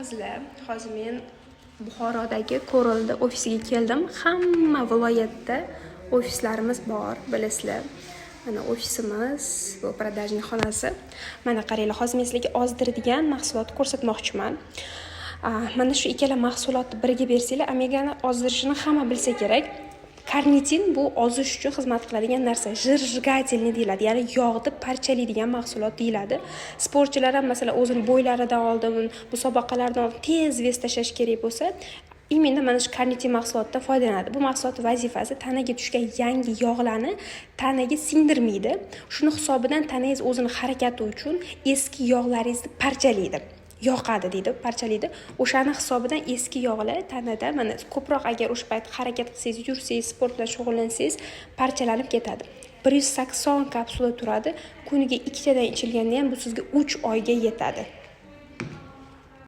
Qizlar, hozir men Buxorodagi Ko'rilda ofisiga keldim. Hamma viloyatda ofislarimiz bor, bilasizlar. Mana ofisimiz, bu продажный xonasi. Mana qaranglar, hozir men sizlarga ozdiradigan mahsulotni ko'rsatmoqchiman. Mana shu ikkala mahsulotni biriga bersanglar, omegani ozdirishini hamma bilsa kerak. Karnitin bu ozish uchun xizmat qiladigan narsa. Jirjigatelniy deyiladi, ya'ni yog'ni parchalaydigan mahsulot deyiladi. Sportchilar ham masalan o'zini bo'ylaridan oldin, musobaqalardan oldin tez vес tashlash kerak bo'lsa, imенно mana shu karnitin mahsulotidan foydalanadi. Bu mahsulot vazifasi tanaga tushgan yangi yog'larni tanaga singdirmaydi. Shuni hisobidan tanangiz o'zini harakati uchun eski yog'laringizni parchalaydi. Yoqadi deydi, parchalaydi. O'shani hisobidan eski yog'lar tanada mana ko'proq agar o'sha payt harakat qilsangiz, yursangiz, sport bilan shug'ullansangiz, parchalanib ketadi. 180 kapsula turadi. Kuniga 2 tadan ichilganda ham bu sizga 3 oyga yetadi.